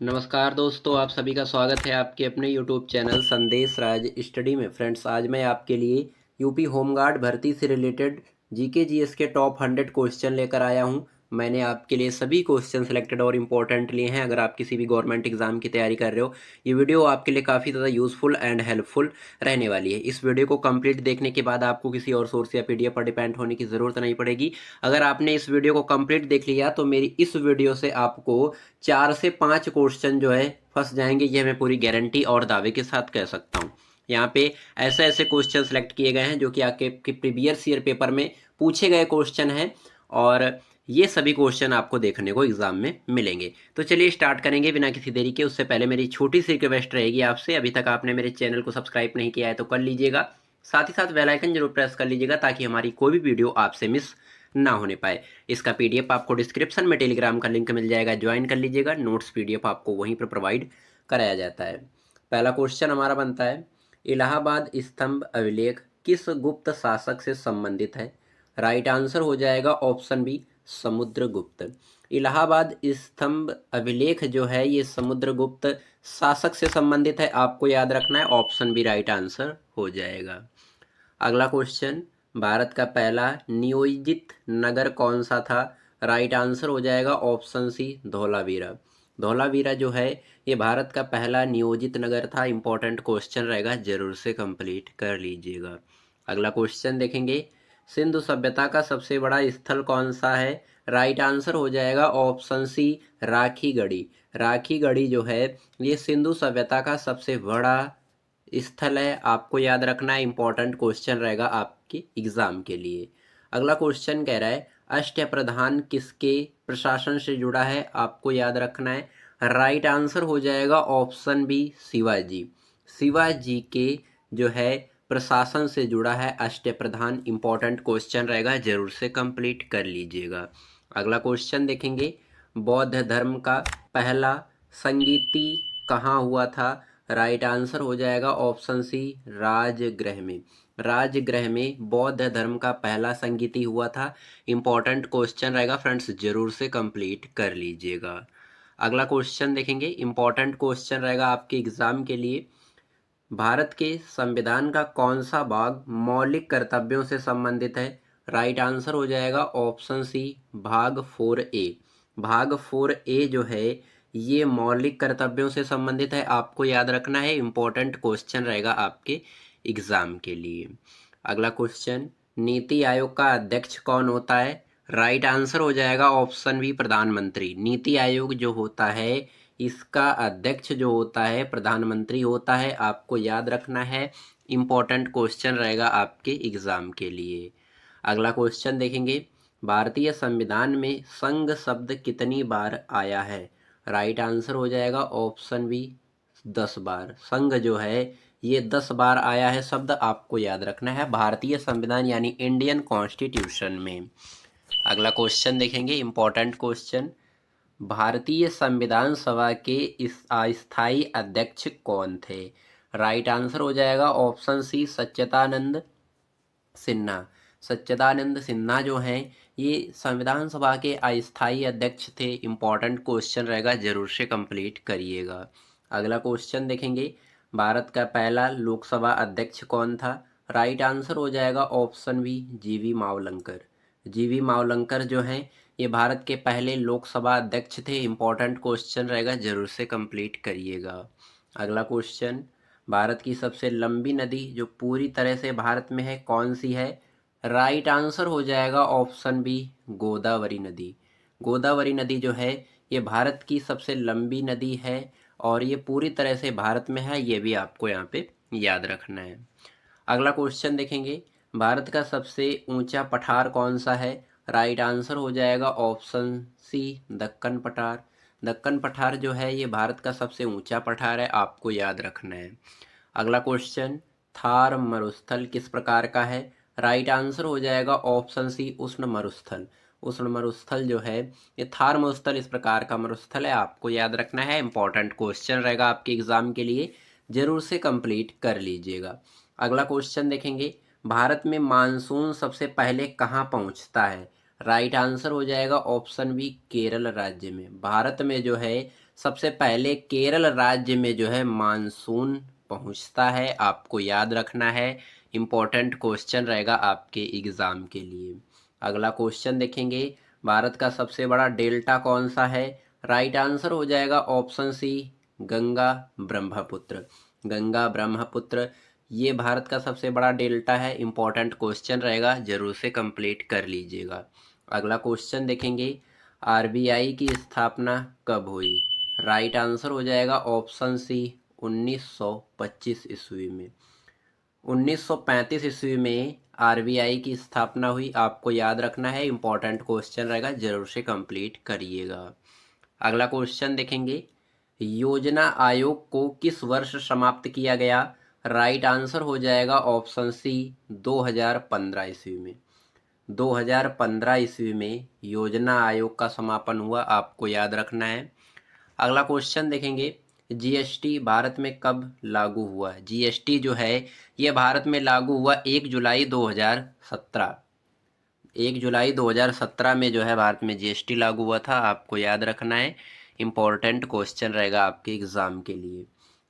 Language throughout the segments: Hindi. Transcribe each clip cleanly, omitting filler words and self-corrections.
नमस्कार दोस्तों, आप सभी का स्वागत है आपके अपने यूट्यूब चैनल संदेश राज स्टडी में। फ्रेंड्स, आज मैं आपके लिए यूपी होमगार्ड भर्ती से रिलेटेड जीके जीएस के टॉप 100 क्वेश्चन लेकर आया हूं। मैंने आपके लिए सभी क्वेश्चन सिलेक्टेड और इम्पोर्टेंट लिए हैं। अगर आप किसी भी गवर्नमेंट एग्जाम की तैयारी कर रहे हो, ये वीडियो आपके लिए काफ़ी ज़्यादा यूज़फुल एंड हेल्पफुल रहने वाली है। इस वीडियो को कंप्लीट देखने के बाद आपको किसी और सोर्स या पीडीएफ पर डिपेंड होने की ज़रूरत नहीं पड़ेगी। अगर आपने इस वीडियो को कंप्लीट देख लिया तो मेरी इस वीडियो से आपको 4 से 5 क्वेश्चन जो है फंस जाएंगे, ये मैं पूरी गारंटी और दावे के साथ कह सकता हूँ। यहाँ पे ऐसे ऐसे क्वेश्चन सेलेक्ट किए गए हैं जो कि आपके प्रीवियस ईयर पेपर में पूछे गए क्वेश्चन हैं, और ये सभी क्वेश्चन आपको देखने को एग्जाम में मिलेंगे। तो चलिए स्टार्ट करेंगे बिना किसी देरी के। उससे पहले मेरी छोटी सी रिक्वेस्ट रहेगी आपसे, अभी तक आपने मेरे चैनल को सब्सक्राइब नहीं किया है तो कर लीजिएगा। साथ ही साथ बेल आइकन जरूर प्रेस कर लीजिएगा ताकि हमारी कोई भी वीडियो आपसे मिस ना होने पाए। इसका पीडीएफ आपको डिस्क्रिप्शन में टेलीग्राम का लिंक मिल जाएगा, ज्वाइन कर लीजिएगा। नोट्स पीडीएफ आपको वहीं पर प्रोवाइड कराया जाता है। पहला क्वेश्चन हमारा बनता है, इलाहाबाद स्तंभ अभिलेख किस गुप्त शासक से संबंधित है? राइट आंसर हो जाएगा ऑप्शन बी, समुद्रगुप्त। इलाहाबाद स्तंभ अभिलेख जो है ये समुद्रगुप्त शासक से संबंधित है, आपको याद रखना है। ऑप्शन बी राइट आंसर हो जाएगा। अगला क्वेश्चन, भारत का पहला नियोजित नगर कौन सा था? राइट आंसर हो जाएगा ऑप्शन सी, धौलावीरा। धौलावीरा जो है ये भारत का पहला नियोजित नगर था। इंपॉर्टेंट क्वेश्चन रहेगा, जरूर से कंप्लीट कर लीजिएगा। अगला क्वेश्चन देखेंगे, सिंधु सभ्यता का सबसे बड़ा स्थल कौन सा है? राइट आंसर हो जाएगा ऑप्शन सी, राखी गढ़ी। राखी गढ़ी जो है ये सिंधु सभ्यता का सबसे बड़ा स्थल है, आपको याद रखना है। इंपॉर्टेंट क्वेश्चन रहेगा आपके एग्जाम के लिए। अगला क्वेश्चन कह रहा है, अष्टप्रधान किसके प्रशासन से जुड़ा है? आपको याद रखना है। राइट आंसर हो जाएगा ऑप्शन बी, शिवाजी। शिवाजी के जो है प्रशासन से जुड़ा है अष्टप्रधान। इंपॉर्टेंट क्वेश्चन रहेगा, जरूर से कंप्लीट कर लीजिएगा। अगला क्वेश्चन देखेंगे, बौद्ध धर्म का पहला संगीति कहाँ हुआ था? राइट आंसर हो जाएगा ऑप्शन सी, राजगृह में। राजगृह में बौद्ध धर्म का पहला संगीति हुआ था। इंपॉर्टेंट क्वेश्चन रहेगा फ्रेंड्स, जरूर से कंप्लीट कर लीजिएगा। अगला क्वेश्चन देखेंगे, इंपॉर्टेंट क्वेश्चन रहेगा आपके एग्जाम के लिए। भारत के संविधान का कौन सा भाग मौलिक कर्तव्यों से संबंधित है? राइट आंसर हो जाएगा ऑप्शन सी, भाग 4A। भाग 4A जो है ये मौलिक कर्तव्यों से संबंधित है, आपको याद रखना है। इंपॉर्टेंट क्वेश्चन रहेगा आपके एग्जाम के लिए। अगला क्वेश्चन, नीति आयोग का अध्यक्ष कौन होता है? राइट आंसर हो जाएगा ऑप्शन बी, प्रधानमंत्री। नीति आयोग जो होता है इसका अध्यक्ष जो होता है प्रधानमंत्री होता है, आपको याद रखना है। इंपॉर्टेंट क्वेश्चन रहेगा आपके एग्जाम के लिए। अगला क्वेश्चन देखेंगे, भारतीय संविधान में संघ शब्द कितनी बार आया है? राइट आंसर हो जाएगा ऑप्शन बी, 10 बार। संघ जो है ये 10 बार आया है शब्द, आपको याद रखना है भारतीय संविधान यानी इंडियन कॉन्स्टिट्यूशन में। अगला क्वेश्चन देखेंगे, इंपॉर्टेंट क्वेश्चन, भारतीय संविधान सभा के इस अस्थायी अध्यक्ष कौन थे? राइट आंसर हो जाएगा ऑप्शन सी, सच्चिदानंद सिन्हा। सच्चिदानंद सिन्हा जो हैं ये संविधान सभा के अस्थायी अध्यक्ष थे। इंपॉर्टेंट क्वेश्चन रहेगा, जरूर से कंप्लीट करिएगा। अगला क्वेश्चन देखेंगे, भारत का पहला लोकसभा अध्यक्ष कौन था? राइट आंसर हो जाएगा ऑप्शन बी, जीवी मावलंकर। जीवी मावलंकर जो हैं ये भारत के पहले लोकसभा अध्यक्ष थे। इंपॉर्टेंट क्वेश्चन रहेगा, जरूर से कंप्लीट करिएगा। अगला क्वेश्चन, भारत की सबसे लंबी नदी जो पूरी तरह से भारत में है कौन सी है? राइट आंसर हो जाएगा ऑप्शन बी, गोदावरी नदी। गोदावरी नदी जो है ये भारत की सबसे लंबी नदी है और ये पूरी तरह से भारत में है, ये भी आपको यहाँ पे याद रखना है। अगला क्वेश्चन देखेंगे, भारत का सबसे ऊंचा पठार कौन सा है? राइट आंसर हो जाएगा ऑप्शन सी, दक्कन पठार। दक्कन पठार जो है ये भारत का सबसे ऊंचा पठार है, आपको याद रखना है। अगला क्वेश्चन, थार मरुस्थल किस प्रकार का है? राइट आंसर हो जाएगा ऑप्शन सी, उष्ण मरुस्थल। उष्ण मरुस्थल जो है ये थार मरुस्थल इस प्रकार का मरुस्थल है, आपको याद रखना है। इंपॉर्टेंट क्वेश्चन रहेगा आपके एग्जाम के लिए, जरूर से कंप्लीट कर लीजिएगा। अगला क्वेश्चन देखेंगे, भारत में मानसून सबसे पहले कहाँ पहुँचता है? राइट आंसर हो जाएगा ऑप्शन बी, केरल राज्य में। भारत में जो है सबसे पहले केरल राज्य में जो है मानसून पहुंचता है, आपको याद रखना है। इम्पोर्टेंट क्वेश्चन रहेगा आपके एग्ज़ाम के लिए। अगला क्वेश्चन देखेंगे, भारत का सबसे बड़ा डेल्टा कौन सा है? राइट आंसर हो जाएगा ऑप्शन सी, गंगा ब्रह्मपुत्र। गंगा ब्रह्मपुत्र ये भारत का सबसे बड़ा डेल्टा है। इम्पोर्टेंट क्वेश्चन रहेगा, जरूर से कंप्लीट कर लीजिएगा। अगला क्वेश्चन देखेंगे, आरबीआई की स्थापना कब हुई? राइट आंसर हो जाएगा ऑप्शन सी, 1925 ईस्वी में। 1935 ईस्वी में आरबीआई की स्थापना हुई, आपको याद रखना है। इम्पोर्टेंट क्वेश्चन रहेगा, जरूर से कंप्लीट करिएगा। अगला क्वेश्चन देखेंगे, योजना आयोग को किस वर्ष समाप्त किया गया? राइट आंसर हो जाएगा ऑप्शन सी, 2015 ईस्वी में। 2015 ईस्वी में योजना आयोग का समापन हुआ, आपको याद रखना है। अगला क्वेश्चन देखेंगे, जीएसटी भारत में कब लागू हुआ? जीएसटी जो है ये भारत में लागू हुआ 1 जुलाई 2017। 1 जुलाई 2017 में जो है भारत में जीएसटी लागू हुआ था, आपको याद रखना है। इम्पोर्टेंट क्वेश्चन रहेगा आपके एग्ज़ाम के लिए।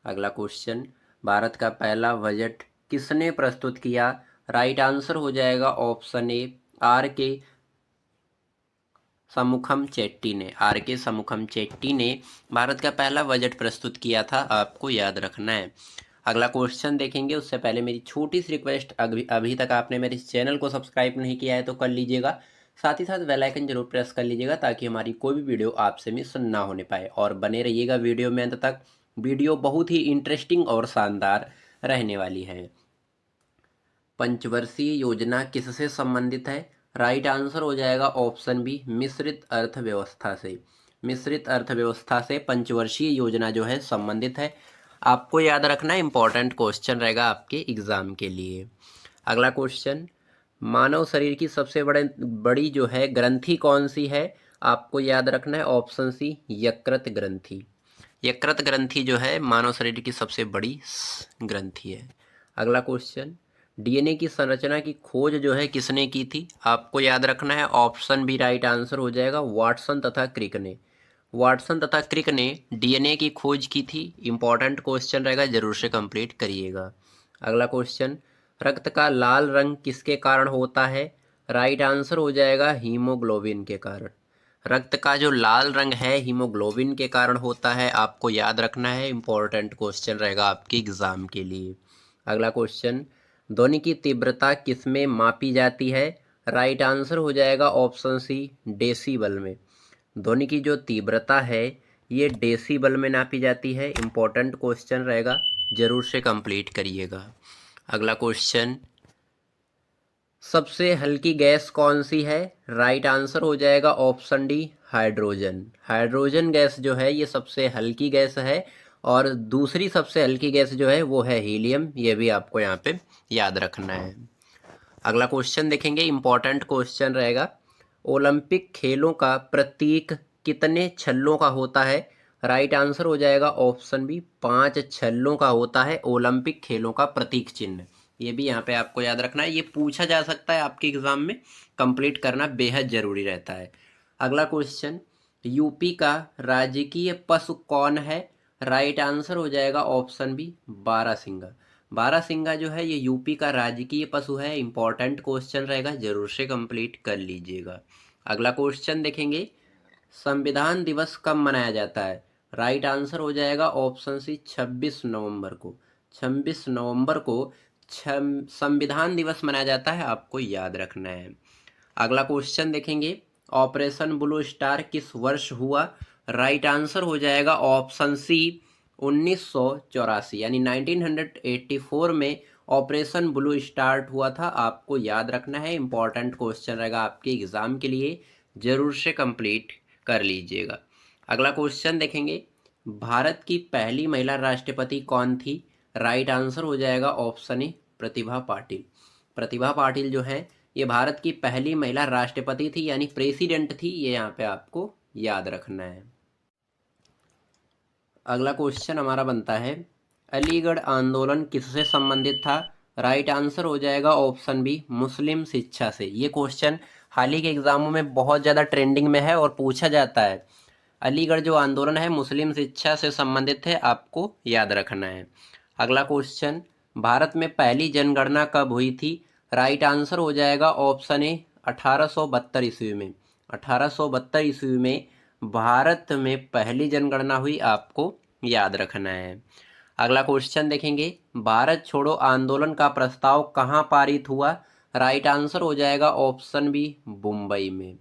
अगला क्वेश्चन, भारत का पहला बजट किसने प्रस्तुत किया? राइट आंसर हो जाएगा ऑप्शन ए, आर के समुखम चेट्टी ने। आर के समुखम चेट्टी ने भारत का पहला बजट प्रस्तुत किया था, आपको याद रखना है। अगला क्वेश्चन देखेंगे, उससे पहले मेरी छोटी सी रिक्वेस्ट, अभी तक आपने मेरे इस चैनल को सब्सक्राइब नहीं किया है तो कर लीजिएगा। साथ ही साथ बेल आइकन जरूर प्रेस कर लीजिएगा ताकि हमारी कोई भी वीडियो आपसे मिस ना होने पाए, और बने रहिएगा वीडियो में अंत तक। वीडियो बहुत ही इंटरेस्टिंग और शानदार रहने वाली है। पंचवर्षीय योजना किससे संबंधित है? राइट आंसर हो जाएगा ऑप्शन बी, मिश्रित अर्थव्यवस्था से। मिश्रित अर्थव्यवस्था से पंचवर्षीय योजना जो है संबंधित है, आपको याद रखना है। इंपॉर्टेंट क्वेश्चन रहेगा आपके एग्जाम के लिए। अगला क्वेश्चन, मानव शरीर की सबसे बड़ी जो है ग्रंथि कौन सी है? आपको याद रखना है ऑप्शन सी, यकृत ग्रंथि। यकृत ग्रंथि जो है मानव शरीर की सबसे बड़ी ग्रंथि है। अगला क्वेश्चन, डीएनए की संरचना की खोज जो है किसने की थी? आपको याद रखना है ऑप्शन बी, राइट आंसर हो जाएगा वाटसन तथा क्रिक ने। वाटसन तथा क्रिक ने डीएनए की खोज की थी। इंपॉर्टेंट क्वेश्चन रहेगा, जरूर से कंप्लीट करिएगा। अगला क्वेश्चन, रक्त का लाल रंग किसके कारण होता है? राइट आंसर हो जाएगा हीमोग्लोबिन के कारण। रक्त का जो लाल रंग है हीमोग्लोबिन के कारण होता है, आपको याद रखना है। इंपॉर्टेंट क्वेश्चन रहेगा आपके एग्जाम के लिए। अगला क्वेश्चन, ध्वनि की तीव्रता किसमें मापी जाती है? राइट आंसर हो जाएगा ऑप्शन सी, डेसीबल में। ध्वनि की जो तीव्रता है ये डेसीबल में नापी जाती है। इंपॉर्टेंट क्वेश्चन रहेगा, जरूर से कंप्लीट करिएगा। अगला क्वेश्चन, सबसे हल्की गैस कौन सी है? राइट आंसर हो जाएगा option D, hydrogen. Hydrogen gas जो है ये सबसे हल्की गैस है, और दूसरी सबसे हल्की गैस जो है वो है हीलियम। ये भी आपको यहाँ पे याद रखना है। अगला क्वेश्चन देखेंगे, इंपॉर्टेंट क्वेश्चन रहेगा, ओलंपिक खेलों का प्रतीक कितने छल्लों का होता है? राइट आंसर हो जाएगा ऑप्शन बी, 5 छल्लों का होता है ओलंपिक खेलों का प्रतीक चिन्ह। ये भी यहाँ पे आपको याद रखना है, ये पूछा जा सकता है आपके एग्जाम में, कंप्लीट करना बेहद जरूरी रहता है। अगला क्वेश्चन, यूपी का राजकीय पशु कौन है? राइट आंसर हो जाएगा ऑप्शन बी, बारहसिंगा। बारहसिंगा जो है ये यूपी का राजकीय पशु है। इंपॉर्टेंट क्वेश्चन रहेगा, जरूर से कंप्लीट कर लीजिएगा। अगला क्वेश्चन देखेंगे, संविधान दिवस कब मनाया जाता है? राइट आंसर हो जाएगा ऑप्शन सी, 26 नवंबर को। 26 नवंबर को संविधान दिवस मनाया जाता है, आपको याद रखना है। अगला क्वेश्चन देखेंगे, ऑपरेशन ब्लू स्टार किस वर्ष हुआ? राइट आंसर हो जाएगा ऑप्शन सी, 1984 यानी 1984 में ऑपरेशन ब्लू स्टार्ट हुआ था, आपको याद रखना है। इंपॉर्टेंट क्वेश्चन रहेगा आपके एग्जाम के लिए, जरूर से कंप्लीट कर लीजिएगा। अगला क्वेश्चन देखेंगे, भारत की पहली महिला राष्ट्रपति कौन थी? राइट आंसर हो जाएगा ऑप्शन ए, प्रतिभा पाटिल। प्रतिभा पाटिल जो है ये भारत की पहली महिला राष्ट्रपति थी, यानी प्रेसिडेंट थी, ये यहाँ पे आपको याद रखना है। अगला क्वेश्चन हमारा बनता है, अलीगढ़ आंदोलन किससे संबंधित था? राइट आंसर हो जाएगा ऑप्शन बी, मुस्लिम शिक्षा से। ये क्वेश्चन हाल ही के एग्जामों में बहुत ज़्यादा ट्रेंडिंग में है और पूछा जाता है। अलीगढ़ जो आंदोलन है मुस्लिम शिक्षा से संबंधित है, आपको याद रखना है। अगला क्वेश्चन, भारत में पहली जनगणना कब हुई थी? राइट आंसर हो जाएगा ऑप्शन ए 1872 ईस्वी में। 1872 ईस्वी में भारत में पहली जनगणना हुई, आपको याद रखना है। अगला क्वेश्चन देखेंगे, भारत छोड़ो आंदोलन का प्रस्ताव कहाँ पारित हुआ? राइट आंसर हो जाएगा ऑप्शन बी मुंबई में।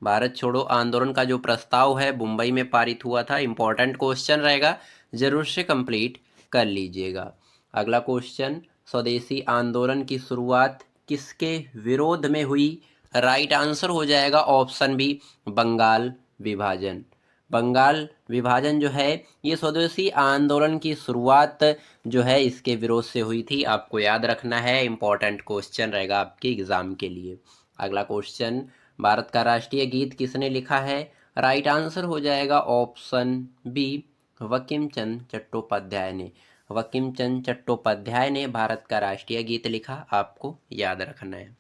भारत छोड़ो आंदोलन का जो प्रस्ताव है मुंबई में पारित हुआ था। इंपॉर्टेंट क्वेश्चन रहेगा, जरूर से कंप्लीट कर लीजिएगा। अगला क्वेश्चन, स्वदेशी आंदोलन की शुरुआत किसके विरोध में हुई? राइट आंसर हो जाएगा ऑप्शन बी बंगाल विभाजन। बंगाल विभाजन जो है ये स्वदेशी आंदोलन की शुरुआत जो है इसके विरोध से हुई थी, आपको याद रखना है। इंपॉर्टेंट क्वेश्चन रहेगा आपके एग्जाम के लिए। अगला क्वेश्चन, भारत का राष्ट्रीय गीत किसने लिखा है? राइट आंसर हो जाएगा ऑप्शन बी बंकिम चंद्र चट्टोपाध्याय ने। बंकिम चंद्र चट्टोपाध्याय ने भारत का राष्ट्रीय गीत लिखा, आपको याद रखना है।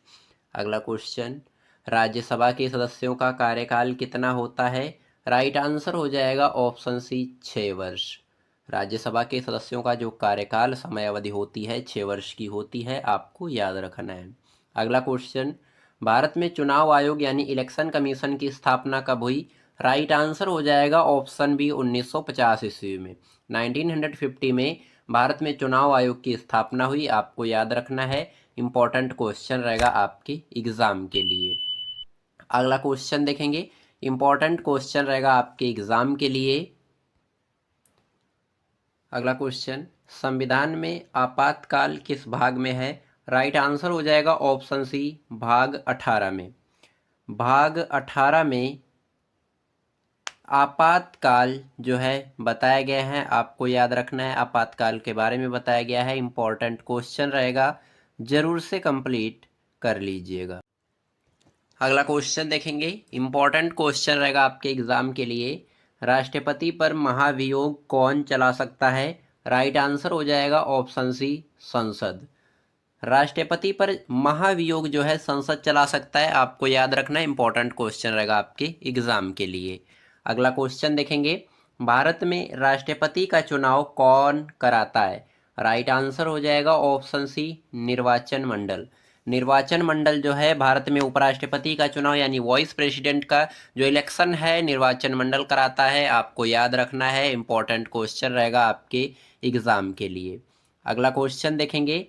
अगला क्वेश्चन, राज्यसभा के सदस्यों का कार्यकाल कितना होता है? राइट आंसर हो जाएगा ऑप्शन सी 6 वर्ष। राज्यसभा के सदस्यों का जो कार्यकाल समय अवधि होती है 6 वर्ष की होती है, आपको याद रखना है। अगला क्वेश्चन, भारत में चुनाव आयोग यानी इलेक्शन कमीशन की स्थापना कब हुई? राइट आंसर हो जाएगा ऑप्शन बी 1950 ईस्वी में। 1950 में भारत में चुनाव आयोग की स्थापना हुई, आपको याद रखना है। इंपॉर्टेंट क्वेश्चन रहेगा आपके एग्जाम के लिए। अगला क्वेश्चन देखेंगे, इंपॉर्टेंट क्वेश्चन रहेगा आपके एग्जाम के लिए। अगला क्वेश्चन, संविधान में आपातकाल किस भाग में है? राइट आंसर हो जाएगा ऑप्शन सी भाग 18 में। भाग 18 में आपातकाल जो है बताया गया है, आपको याद रखना है। आपातकाल के बारे में बताया गया है, इंपॉर्टेंट क्वेश्चन रहेगा, जरूर से कंप्लीट कर लीजिएगा। अगला क्वेश्चन देखेंगे, इंपॉर्टेंट क्वेश्चन रहेगा आपके एग्जाम के लिए। राष्ट्रपति पर महाभियोग कौन चला सकता है? राइट आंसर हो जाएगा ऑप्शन सी संसद। राष्ट्रपति पर महाभियोग जो है संसद चला सकता है, आपको याद रखना है। इंपॉर्टेंट क्वेश्चन रहेगा आपके एग्जाम के लिए। अगला क्वेश्चन देखेंगे, भारत में राष्ट्रपति का चुनाव कौन कराता है? राइट आंसर हो जाएगा ऑप्शन सी निर्वाचन मंडल। निर्वाचन मंडल जो है भारत में उपराष्ट्रपति का चुनाव यानी वाइस प्रेसिडेंट का जो इलेक्शन है निर्वाचन मंडल कराता है, आपको याद रखना है। इंपॉर्टेंट क्वेश्चन रहेगा आपके एग्जाम के लिए। अगला क्वेश्चन देखेंगे,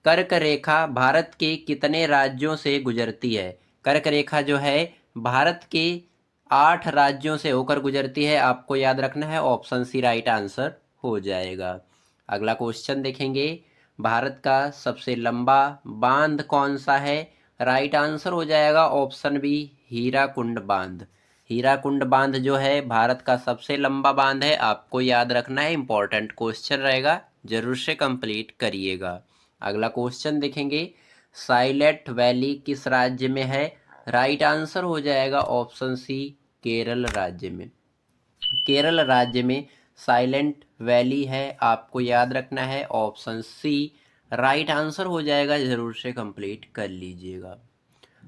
कर्क रेखा भारत के कितने राज्यों से गुजरती है? कर्क रेखा जो है भारत के 8 राज्यों से होकर गुजरती है, आपको याद रखना है। ऑप्शन सी राइट आंसर हो जाएगा। अगला क्वेश्चन देखेंगे, भारत का सबसे लंबा बांध कौन सा है? राइट आंसर हो जाएगा ऑप्शन बी हीराकुंड बांध। हीराकुंड बांध जो है भारत का सबसे लंबा बांध है, आपको याद रखना है। इंपॉर्टेंट क्वेश्चन रहेगा, जरूर से कंप्लीट करिएगा। अगला क्वेश्चन देखेंगे, साइलेंट वैली किस राज्य में है? राइट आंसर हो जाएगा ऑप्शन सी केरल राज्य में। केरल राज्य में साइलेंट वैली है, आपको याद रखना है। ऑप्शन सी राइट आंसर हो जाएगा, जरूर से कंप्लीट कर लीजिएगा।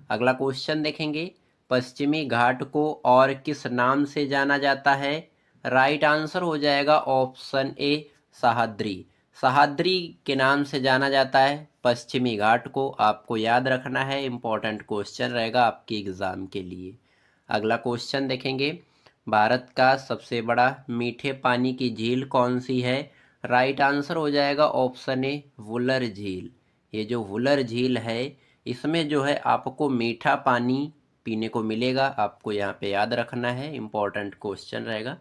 अगला क्वेश्चन देखेंगे, पश्चिमी घाट को और किस नाम से जाना जाता है? राइट आंसर हो जाएगा ऑप्शन ए सह्याद्री। सह्याद्री के नाम से जाना जाता है पश्चिमी घाट को, आपको याद रखना है। इंपॉर्टेंट क्वेश्चन रहेगा आपके एग्जाम के लिए। अगला क्वेश्चन देखेंगे, भारत का सबसे बड़ा मीठे पानी की झील कौन सी है? राइट आंसर हो जाएगा ऑप्शन ए वुलर झील। ये जो वुलर झील है इसमें जो है आपको मीठा पानी पीने को मिलेगा, आपको यहाँ पे याद रखना है। इंपॉर्टेंट क्वेश्चन रहेगा।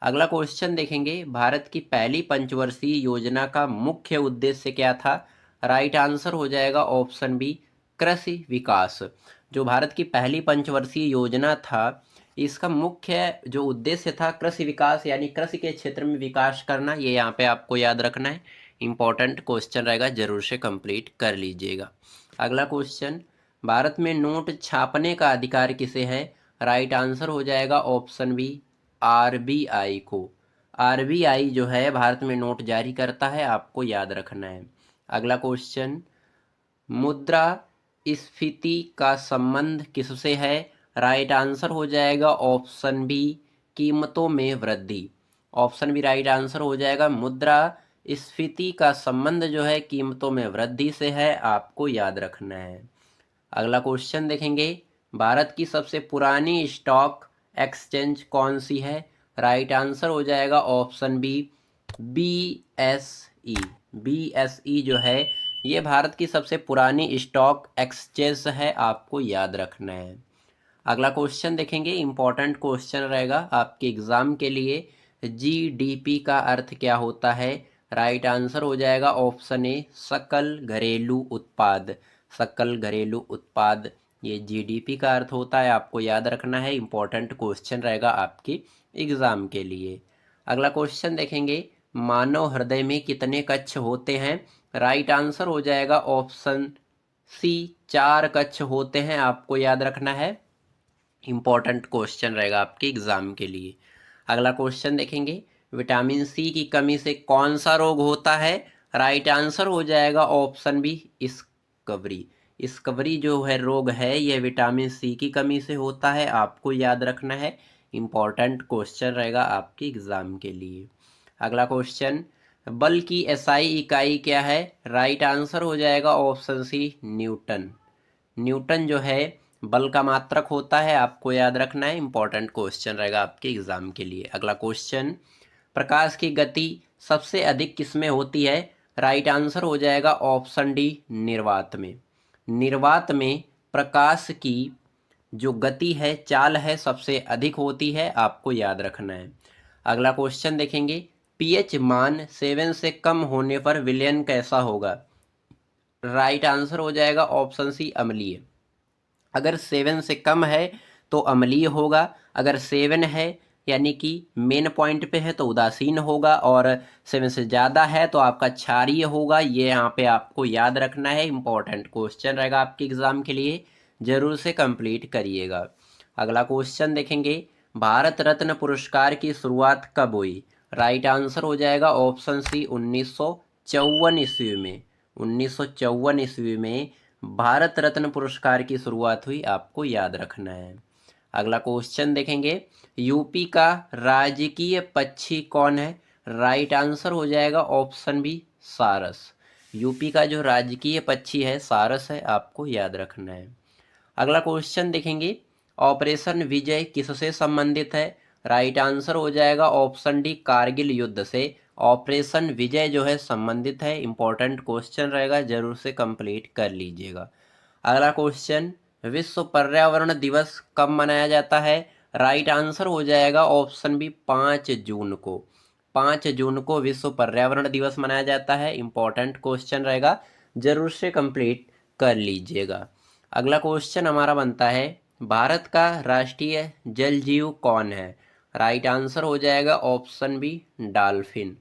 अगला क्वेश्चन देखेंगे, भारत की पहली पंचवर्षीय योजना का मुख्य उद्देश्य क्या था? राइट आंसर हो जाएगा ऑप्शन बी कृषि विकास। जो भारत की पहली पंचवर्षीय योजना था इसका मुख्य जो उद्देश्य था कृषि विकास यानी कृषि के क्षेत्र में विकास करना, ये यहाँ पे आपको याद रखना है। इंपॉर्टेंट क्वेश्चन रहेगा, जरूर से कंप्लीट कर लीजिएगा। अगला क्वेश्चन, भारत में नोट छापने का अधिकार किसे है? राइट आंसर हो जाएगा ऑप्शन बी आरबीआई को। आरबीआई जो है भारत में नोट जारी करता है, आपको याद रखना है। अगला क्वेश्चन, मुद्रा स्फीति का संबंध किससे है? राइट आंसर हो जाएगा ऑप्शन बी कीमतों में वृद्धि। ऑप्शन बी राइट आंसर हो जाएगा। मुद्रा स्फीति का संबंध जो है कीमतों में वृद्धि से है, आपको याद रखना है। अगला क्वेश्चन देखेंगे, भारत की सबसे पुरानी स्टॉक एक्सचेंज कौन सी है? राइट आंसर हो जाएगा ऑप्शन बी BSE। BSE जो है ये भारत की सबसे पुरानी स्टॉक एक्सचेंज है, आपको याद रखना है। अगला क्वेश्चन देखेंगे, इंपॉर्टेंट क्वेश्चन रहेगा आपके एग्जाम के लिए। GDP का अर्थ क्या होता है? राइट आंसर हो जाएगा ऑप्शन ए सकल घरेलू उत्पाद। सकल घरेलू उत्पाद ये GDP का अर्थ होता है, आपको याद रखना है। इंपॉर्टेंट क्वेश्चन रहेगा आपके एग्जाम के लिए। अगला क्वेश्चन देखेंगे, मानव हृदय में कितने कक्ष होते हैं? राइट आंसर हो जाएगा ऑप्शन सी 4 कक्ष होते हैं, आपको याद रखना है। इंपॉर्टेंट क्वेश्चन रहेगा आपके एग्जाम के लिए। अगला क्वेश्चन देखेंगे, विटामिन सी की कमी से कौन सा रोग होता है? राइट आंसर हो जाएगा ऑप्शन बी स्कर्वी। स्कर्वी जो है रोग है ये विटामिन सी की कमी से होता है, आपको याद रखना है। इंपॉर्टेंट क्वेश्चन रहेगा आपके एग्जाम के लिए। अगला क्वेश्चन, बल की एसआई इकाई क्या है? राइट आंसर हो जाएगा ऑप्शन सी न्यूटन। न्यूटन जो है बल का मात्रक होता है, आपको याद रखना है। इंपॉर्टेंट क्वेश्चन रहेगा आपके एग्जाम के लिए। अगला क्वेश्चन, प्रकाश की गति सबसे अधिक किसमें होती है? राइट आंसर हो जाएगा ऑप्शन डी निर्वात में। निर्वात में प्रकाश की जो गति है, चाल है, सबसे अधिक होती है, आपको याद रखना है। अगला क्वेश्चन देखेंगे, पीएच मान 7 से कम होने पर विलयन कैसा होगा? राइट आंसर हो जाएगा ऑप्शन सी अम्लीय। अगर 7 से कम है तो अम्लीय होगा, अगर 7 है यानी कि मेन पॉइंट पे है तो उदासीन होगा, और 7 से ज़्यादा है तो आपका क्षारीय होगा। ये यहाँ पे आपको याद रखना है। इंपॉर्टेंट क्वेश्चन रहेगा आपके एग्जाम के लिए, जरूर से कंप्लीट करिएगा। अगला क्वेश्चन देखेंगे, भारत रत्न पुरस्कार की शुरुआत कब हुई? राइट आंसर हो जाएगा ऑप्शन सी 1954 ईस्वी में। 1954 ईस्वी में भारत रत्न पुरस्कार की शुरुआत हुई, आपको याद रखना है। अगला क्वेश्चन देखेंगे, यूपी का राजकीय पक्षी कौन है? राइट आंसर हो जाएगा ऑप्शन बी सारस। यूपी का जो राजकीय पक्षी है सारस है, आपको याद रखना है। अगला क्वेश्चन देखेंगे, ऑपरेशन विजय किससे संबंधित है? राइट आंसर हो जाएगा ऑप्शन डी कारगिल युद्ध से। ऑपरेशन विजय जो है संबंधित है। इंपॉर्टेंट क्वेश्चन रहेगा, जरूर से कंप्लीट कर लीजिएगा। अगला क्वेश्चन, विश्व पर्यावरण दिवस कब मनाया जाता है? राइट आंसर हो जाएगा ऑप्शन बी 5 जून को। 5 जून को विश्व पर्यावरण दिवस मनाया जाता है। इंपॉर्टेंट क्वेश्चन रहेगा, जरूर से कंप्लीट कर लीजिएगा। अगला क्वेश्चन हमारा बनता है, भारत का राष्ट्रीय जल जीव कौन है? राइट आंसर हो जाएगा ऑप्शन बी डॉल्फिन।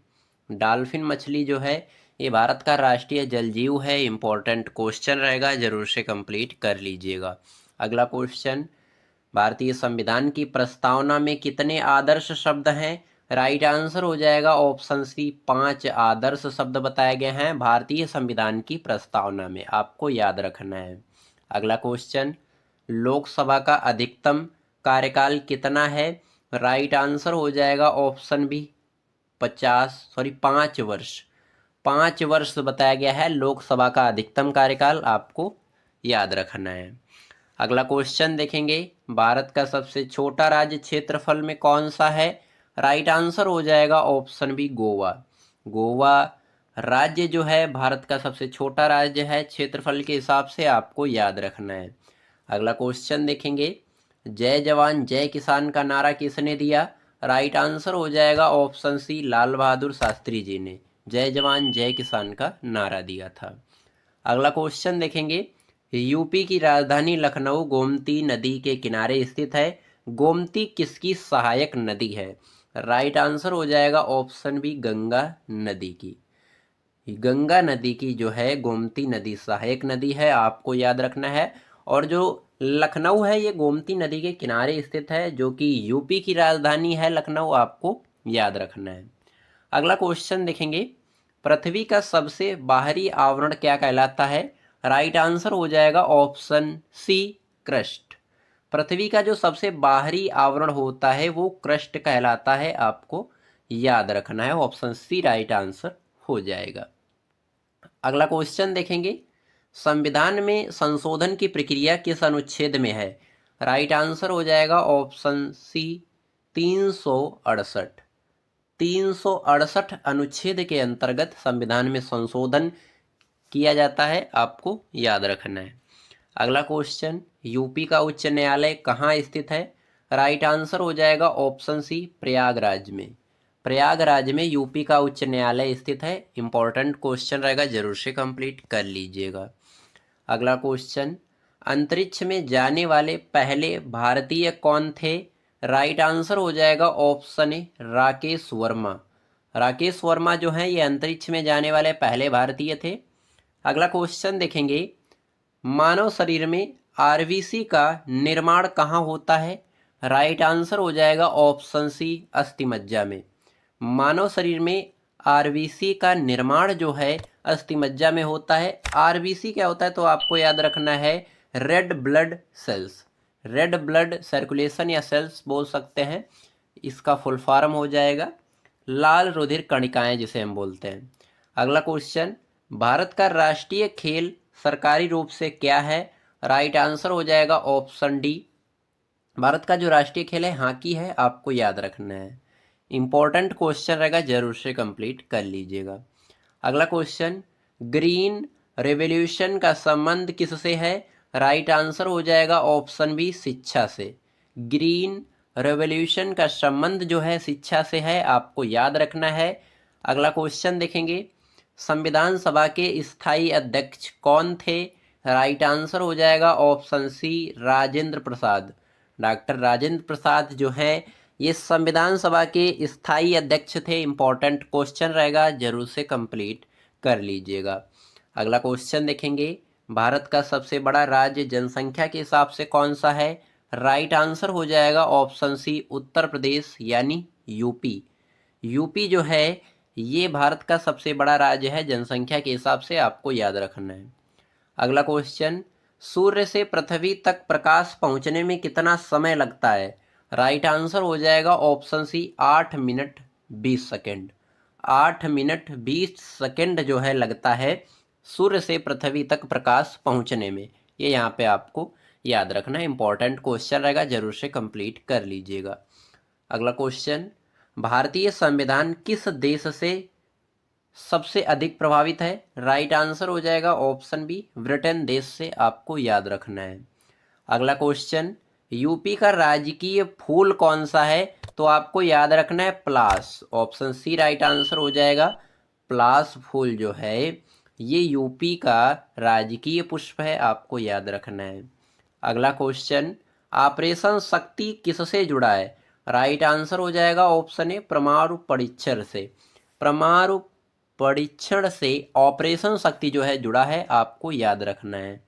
डॉल्फिन मछली जो है ये भारत का राष्ट्रीय जल जीव है। इंपॉर्टेंट क्वेश्चन रहेगा, जरूर से कंप्लीट कर लीजिएगा। अगला क्वेश्चन, भारतीय संविधान की प्रस्तावना में कितने आदर्श शब्द हैं? राइट आंसर हो जाएगा ऑप्शन सी 5 आदर्श शब्द बताए गए हैं भारतीय संविधान की प्रस्तावना में, आपको याद रखना है। अगला क्वेश्चन, लोकसभा का अधिकतम कार्यकाल कितना है? राइट आंसर हो जाएगा ऑप्शन बी 5 वर्ष। 5 वर्ष बताया गया है लोकसभा का अधिकतम कार्यकाल, आपको याद रखना है। अगला क्वेश्चन देखेंगे, भारत का सबसे छोटा राज्य क्षेत्रफल में कौन सा है? राइट आंसर हो जाएगा ऑप्शन बी गोवा। गोवा राज्य जो है भारत का सबसे छोटा राज्य है क्षेत्रफल के हिसाब से, आपको याद रखना है। अगला क्वेश्चन देखेंगे, जय जवान जय किसान का नारा किसने दिया? राइट आंसर हो जाएगा ऑप्शन सी लाल बहादुर शास्त्री जी ने जय जवान जय किसान का नारा दिया था। अगला क्वेश्चन देखेंगे, यूपी की राजधानी लखनऊ गोमती नदी के किनारे स्थित है। गोमती किसकी सहायक नदी है? राइट आंसर हो जाएगा ऑप्शन बी गंगा नदी की। गंगा नदी की जो है गोमती नदी सहायक नदी है, आपको याद रखना है। और जो लखनऊ है ये गोमती नदी के किनारे स्थित है, जो कि यूपी की राजधानी है लखनऊ, आपको याद रखना है। अगला क्वेश्चन देखेंगे, पृथ्वी का सबसे बाहरी आवरण क्या कहलाता है? राइट आंसर हो जाएगा ऑप्शन सी क्रस्ट। पृथ्वी का जो सबसे बाहरी आवरण होता है वो क्रस्ट कहलाता है, आपको याद रखना है। ऑप्शन सी राइट आंसर हो जाएगा। अगला क्वेश्चन देखेंगे, संविधान में संशोधन की प्रक्रिया किस अनुच्छेद में है? राइट आंसर हो जाएगा ऑप्शन सी 368। 368 अनुच्छेद के अंतर्गत संविधान में संशोधन किया जाता है, आपको याद रखना है। अगला क्वेश्चन, यूपी का उच्च न्यायालय कहाँ स्थित है? राइट आंसर हो जाएगा ऑप्शन सी प्रयागराज में। प्रयागराज में यूपी का उच्च न्यायालय स्थित है। इंपॉर्टेंट क्वेश्चन रहेगा, जरूर से कंप्लीट कर लीजिएगा। अगला क्वेश्चन, अंतरिक्ष में जाने वाले पहले भारतीय कौन थे? राइट आंसर हो जाएगा ऑप्शन ए राकेश वर्मा। राकेश वर्मा जो हैं ये अंतरिक्ष में जाने वाले पहले भारतीय थे। अगला क्वेश्चन देखेंगे, मानव शरीर में आरबीसी का निर्माण कहाँ होता है? राइट आंसर हो जाएगा ऑप्शन सी अस्थिमज्जा में। मानव शरीर में आरबीसी का निर्माण जो है अस्थिमज्जा में होता है। आरबीसी क्या होता है तो आपको याद रखना है red blood cells, red blood circulation या सेल्स बोल सकते हैं, इसका फुल फॉर्म हो जाएगा लाल रुधिर कणिकाएं जिसे हम बोलते हैं। अगला क्वेश्चन, भारत का राष्ट्रीय खेल सरकारी रूप से क्या है? राइट आंसर हो जाएगा ऑप्शन डी। भारत का जो राष्ट्रीय खेल है हॉकी है, आपको याद रखना है। इंपॉर्टेंट क्वेश्चन रहेगा, जरूर से कंप्लीट कर लीजिएगा। अगला क्वेश्चन, ग्रीन रेवोल्यूशन का संबंध किससे है? राइट आंसर हो जाएगा ऑप्शन बी शिक्षा से। ग्रीन रेवोल्यूशन का संबंध जो है शिक्षा से है, आपको याद रखना है। अगला क्वेश्चन देखेंगे, संविधान सभा के स्थायी अध्यक्ष कौन थे? राइट आंसर हो जाएगा ऑप्शन सी राजेंद्र प्रसाद। डॉक्टर राजेंद्र प्रसाद जो हैं ये संविधान सभा के स्थायी अध्यक्ष थे। इंपॉर्टेंट क्वेश्चन रहेगा, जरूर से कंप्लीट कर लीजिएगा। अगला क्वेश्चन देखेंगे, भारत का सबसे बड़ा राज्य जनसंख्या के हिसाब से कौन सा है? राइट आंसर हो जाएगा ऑप्शन सी उत्तर प्रदेश यानी यूपी। यूपी जो है ये भारत का सबसे बड़ा राज्य है जनसंख्या के हिसाब से, आपको याद रखना है। अगला क्वेश्चन, सूर्य से पृथ्वी तक प्रकाश पहुंचने में कितना समय लगता है? राइट आंसर हो जाएगा option C 8 minute 20 second. 8 minute 20 second जो है लगता है सूर्य से पृथ्वी तक प्रकाश पहुंचने में। ये यहाँ पे आपको याद रखना है, इंपॉर्टेंट क्वेश्चन रहेगा, जरूर से कंप्लीट कर लीजिएगा। अगला क्वेश्चन, भारतीय संविधान किस देश से सबसे अधिक प्रभावित है? राइट आंसर हो जाएगा ऑप्शन बी ब्रिटेन देश से, आपको याद रखना है। अगला क्वेश्चन, यूपी का राजकीय फूल कौन सा है? तो आपको याद रखना है पलास। ऑप्शन सी राइट आंसर हो जाएगा। पलास फूल जो है ये यूपी का राजकीय पुष्प है, आपको याद रखना है। अगला क्वेश्चन, ऑपरेशन शक्ति किससे जुड़ा है? राइट आंसर हो जाएगा ऑप्शन ए परमाणु परीक्षण से। परमाणु परीक्षण से ऑपरेशन शक्ति जो है जुड़ा है, आपको याद रखना है।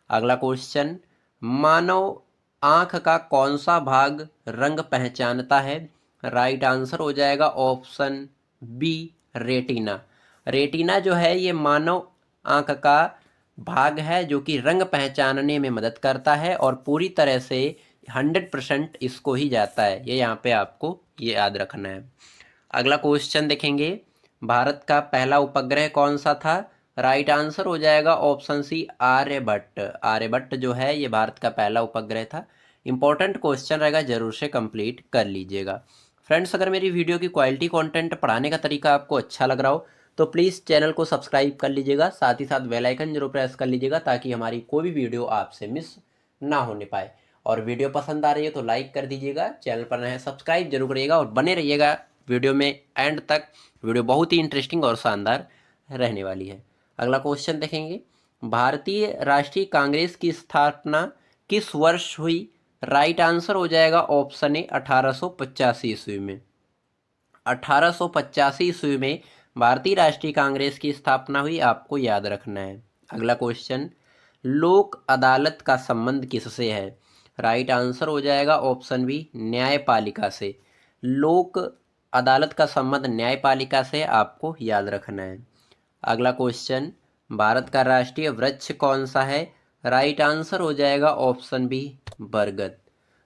अगला क्वेश्चन, मानव आँख का कौन सा भाग रंग पहचानता है? राइट आंसर हो जाएगा ऑप्शन बी रेटिना। रेटिना जो है ये मानव आँख का भाग है जो कि रंग पहचानने में मदद करता है और पूरी तरह से 100% इसको ही जाता है। ये यहाँ पे आपको ये याद रखना है। अगला क्वेश्चन देखेंगे, भारत का पहला उपग्रह कौन सा था? राइट आंसर हो जाएगा ऑप्शन सी आर्यभट्ट। आर्यभट्ट जो है ये भारत का पहला उपग्रह था। इंपॉर्टेंट क्वेश्चन रहेगा, जरूर से कंप्लीट कर लीजिएगा। फ्रेंड्स, अगर मेरी वीडियो की क्वालिटी कंटेंट पढ़ाने का तरीका आपको अच्छा लग रहा हो तो प्लीज़ चैनल को सब्सक्राइब कर लीजिएगा, साथ ही साथ बेल आइकन जरूर प्रेस कर लीजिएगा ताकि हमारी कोई भी वीडियो आपसे मिस ना होने पाए। और वीडियो पसंद आ रही है तो लाइक कर दीजिएगा, चैनल पर नए हैं सब्सक्राइब जरूर करिएगा और बने रहिएगा वीडियो में एंड तक। वीडियो बहुत ही इंटरेस्टिंग और शानदार रहने वाली है। अगला क्वेश्चन देखेंगे, भारतीय राष्ट्रीय कांग्रेस की स्थापना किस वर्ष हुई? राइट आंसर हो जाएगा ऑप्शन ए 1885 ईस्वी में। 1885 ईस्वी में भारतीय राष्ट्रीय कांग्रेस की स्थापना हुई, आपको याद रखना है। अगला क्वेश्चन, लोक अदालत का संबंध किससे है? राइट आंसर हो जाएगा ऑप्शन बी न्यायपालिका से। लोक अदालत का संबंध न्यायपालिका से, आपको याद रखना है। अगला क्वेश्चन, भारत का राष्ट्रीय वृक्ष कौन सा है? राइट आंसर हो जाएगा ऑप्शन बी बरगद।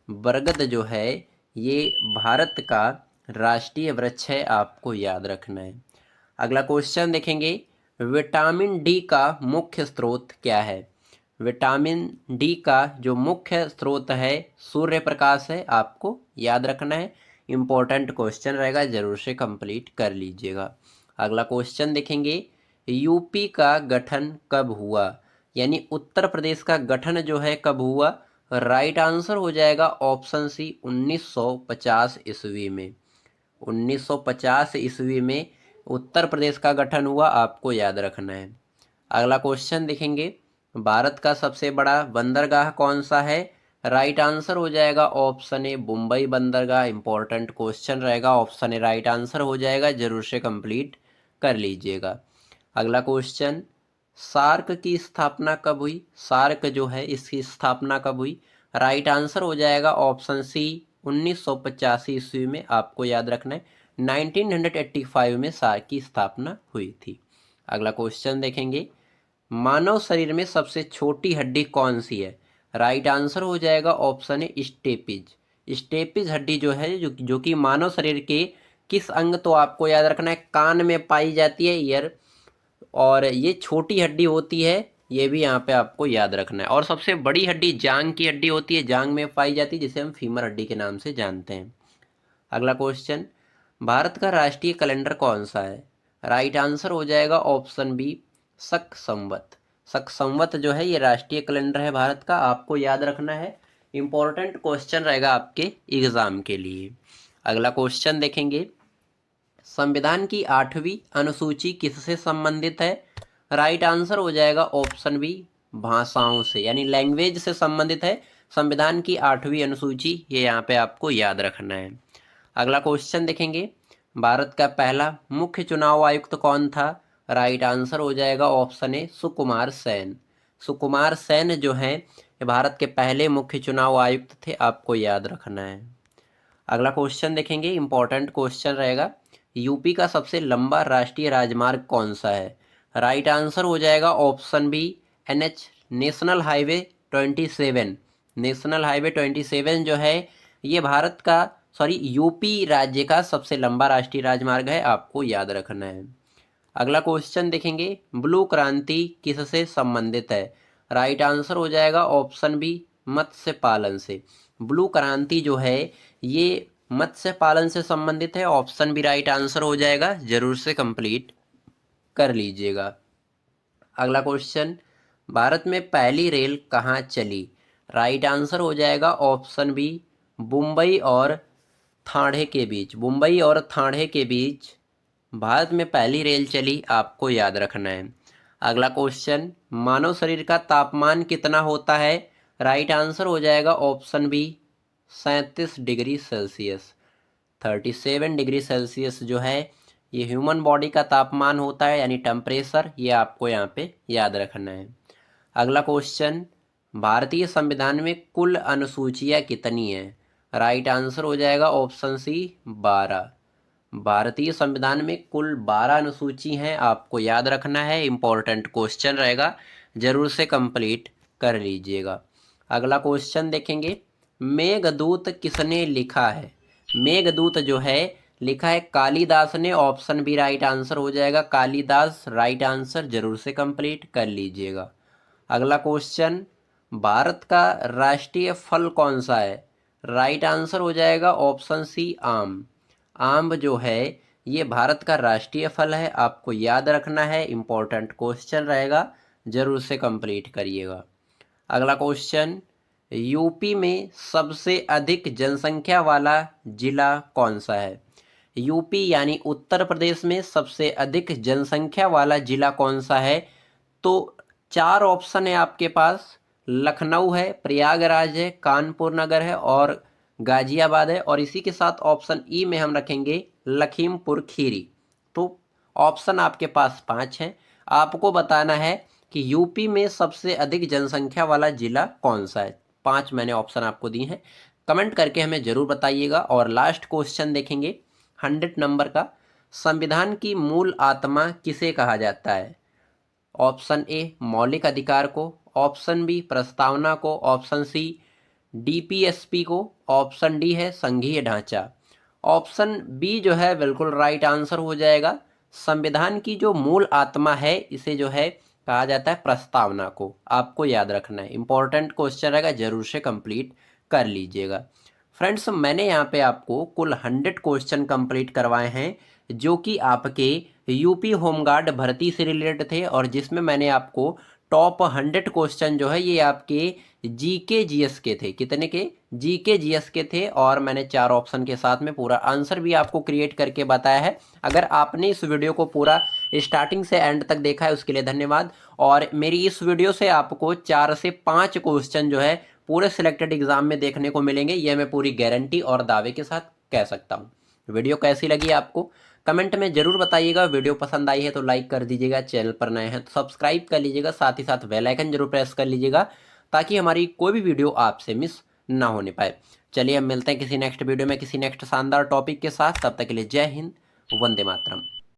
बरगद जो है ये भारत का राष्ट्रीय वृक्ष है, आपको याद रखना है। अगला क्वेश्चन देखेंगे, विटामिन डी का मुख्य स्रोत क्या है? विटामिन डी का जो मुख्य स्रोत है सूर्य प्रकाश है, आपको याद रखना है। इम्पोर्टेंट क्वेश्चन रहेगा, जरूर से कंप्लीट कर लीजिएगा। अगला क्वेश्चन देखेंगे, यूपी का गठन कब हुआ? यानी उत्तर प्रदेश का गठन जो है कब हुआ? राइट आंसर हो जाएगा ऑप्शन सी 1950 ईस्वी में। 1950 ईस्वी में उत्तर प्रदेश का गठन हुआ, आपको याद रखना है। अगला क्वेश्चन देखेंगे, भारत का सबसे बड़ा बंदरगाह कौन सा है? राइट आंसर हो जाएगा ऑप्शन ए मुंबई बंदरगाह। इंपॉर्टेंट क्वेश्चन रहेगा, ऑप्शन ए राइट आंसर हो जाएगा, जरूर से कंप्लीट कर लीजिएगा। अगला क्वेश्चन, सार्क की स्थापना कब हुई? सार्क जो है इसकी स्थापना कब हुई? राइट आंसर हो जाएगा ऑप्शन सी 1985 ईस्वी में, आपको याद रखना है। 1985 में सार्क की स्थापना हुई थी। अगला क्वेश्चन देखेंगे, मानव शरीर में सबसे छोटी हड्डी कौन सी है? राइट आंसर हो जाएगा ऑप्शन है स्टेपिज। स्टेपिज हड्डी जो है जो कि मानव शरीर के किस अंग, तो आपको याद रखना है कान में पाई जाती है, ईयर, और ये छोटी हड्डी होती है, ये भी यहाँ पे आपको याद रखना है। और सबसे बड़ी हड्डी जांग की हड्डी होती है, जांग में पाई जाती है, जिसे हम फीमर हड्डी के नाम से जानते हैं। अगला क्वेश्चन, भारत का राष्ट्रीय कैलेंडर कौन सा है? राइट आंसर हो जाएगा ऑप्शन बी शक संवत। शक संवत जो है ये राष्ट्रीय कैलेंडर है भारत का, आपको याद रखना है। इंपॉर्टेंट क्वेश्चन रहेगा आपके एग्जाम के लिए। अगला क्वेश्चन देखेंगे, संविधान की 8वीं अनुसूची किससे संबंधित है? राइट आंसर हो जाएगा ऑप्शन बी भाषाओं से, यानी लैंग्वेज से संबंधित है संविधान की 8वीं अनुसूची, ये यहाँ पे आपको याद रखना है। अगला क्वेश्चन देखेंगे, भारत का पहला मुख्य चुनाव आयुक्त कौन था? राइट आंसर हो जाएगा ऑप्शन ए सुकुमार सेन। सुकुमार सेन जो हैं ये भारत के पहले मुख्य चुनाव आयुक्त थे, आपको याद रखना है। अगला क्वेश्चन देखेंगे, इंपॉर्टेंट क्वेश्चन रहेगा, यूपी का सबसे लंबा राष्ट्रीय राजमार्ग कौन सा है? राइट आंसर हो जाएगा option B NH, national highway 27। National highway 27 जो है ये भारत का यूपी राज्य का सबसे लंबा राष्ट्रीय राजमार्ग है, आपको याद रखना है। अगला क्वेश्चन देखेंगे, ब्लू क्रांति किससे संबंधित है? राइट आंसर हो जाएगा ऑप्शन बी मत्स्य पालन से। ब्लू क्रांति जो है ये मत्स्य पालन से संबंधित है, ऑप्शन बी राइट आंसर हो जाएगा, जरूर से कंप्लीट कर लीजिएगा। अगला क्वेश्चन, भारत में पहली रेल कहाँ चली? राइट आंसर हो जाएगा ऑप्शन बी मुंबई और ठाणे के बीच। मुंबई और ठाणे के बीच भारत में पहली रेल चली, आपको याद रखना है। अगला क्वेश्चन, मानव शरीर का तापमान कितना होता है? राइट आंसर हो जाएगा option B 37 degree Celsius. 37 degree Celsius जो है ये ह्यूमन बॉडी का तापमान होता है, यानी टेम्परेचर, ये आपको यहाँ पे याद रखना है। अगला क्वेश्चन, भारतीय संविधान में कुल अनुसूचियाँ कितनी हैं? राइट आंसर हो जाएगा ऑप्शन सी 12। भारतीय संविधान में कुल 12 अनुसूची हैं, आपको याद रखना है। इंपॉर्टेंट क्वेश्चन रहेगा, जरूर से कंप्लीट कर लीजिएगा। अगला क्वेश्चन देखेंगे, मेघदूत किसने लिखा है? मेघदूत जो है लिखा है कालिदास ने, ऑप्शन बी राइट आंसर हो जाएगा कालिदास, राइट आंसर, जरूर से कंप्लीट कर लीजिएगा। अगला क्वेश्चन, भारत का राष्ट्रीय फल कौन सा है? राइट आंसर हो जाएगा ऑप्शन सी आम। आम जो है ये भारत का राष्ट्रीय फल है, आपको याद रखना है। इंपॉर्टेंट क्वेश्चन रहेगा, जरूर से कंप्लीट करिएगा। अगला क्वेश्चन, यूपी में सबसे अधिक जनसंख्या वाला जिला कौन सा है? यूपी यानी उत्तर प्रदेश में सबसे अधिक जनसंख्या वाला जिला कौन सा है? तो 4 ऑप्शन है आपके पास, लखनऊ है, प्रयागराज है, कानपुर नगर है और गाजियाबाद है, और इसी के साथ ऑप्शन ई में हम रखेंगे लखीमपुर खीरी। तो ऑप्शन आपके पास 5 हैं, आपको बताना है कि यूपी में सबसे अधिक जनसंख्या वाला जिला कौन सा है। 5 मैंने ऑप्शन आपको दिए हैं, कमेंट करके हमें जरूर बताइएगा। और लास्ट क्वेश्चन देखेंगे 100 नंबर का, संविधान की मूल आत्मा किसे कहा जाता है? ऑप्शन ए मौलिक अधिकार को, ऑप्शन बी प्रस्तावना को, ऑप्शन सी डीपीएसपी को, ऑप्शन डी है संघीय ढांचा, ऑप्शन बी जो है बिल्कुल राइट आंसर हो जाएगा। संविधान की जो मूल आत्मा है इसे जो है कहा जाता है प्रस्तावना को। आपको याद रखना है, इंपॉर्टेंट क्वेश्चन रहेगा, जरूर से कंप्लीट कर लीजिएगा। फ्रेंड्स मैंने यहाँ पे आपको कुल 100 क्वेश्चन कंप्लीट करवाए हैं जो कि आपके यूपी होमगार्ड भर्ती से रिलेटेड थे, और जिसमें मैंने आपको टॉप 100 क्वेश्चन जो है ये आपके जीके जीएस के थे। कितने के? जीके जीएस के थे, और मैंने 4 ऑप्शन के साथ में पूरा आंसर भी आपको क्रिएट करके बताया है। अगर आपने इस वीडियो को पूरा स्टार्टिंग से एंड तक देखा है उसके लिए धन्यवाद। और मेरी इस वीडियो से आपको 4 से 5 क्वेश्चन जो है पूरे सिलेक्टेड एग्जाम में देखने को मिलेंगे, यह मैं पूरी गारंटी और दावे के साथ कह सकता हूँ। वीडियो कैसी लगी आपको कमेंट में जरूर बताइएगा। वीडियो पसंद आई है तो लाइक कर दीजिएगा, चैनल पर नए हैं तो सब्सक्राइब कर लीजिएगा, साथ ही साथ बेल आइकन जरूर प्रेस कर लीजिएगा ताकि हमारी कोई भी वीडियो आपसे मिस ना होने पाए। चलिए हम मिलते हैं किसी नेक्स्ट वीडियो में किसी नेक्स्ट शानदार टॉपिक के साथ। तब तक के लिए जय हिंद, वंदे मातरम।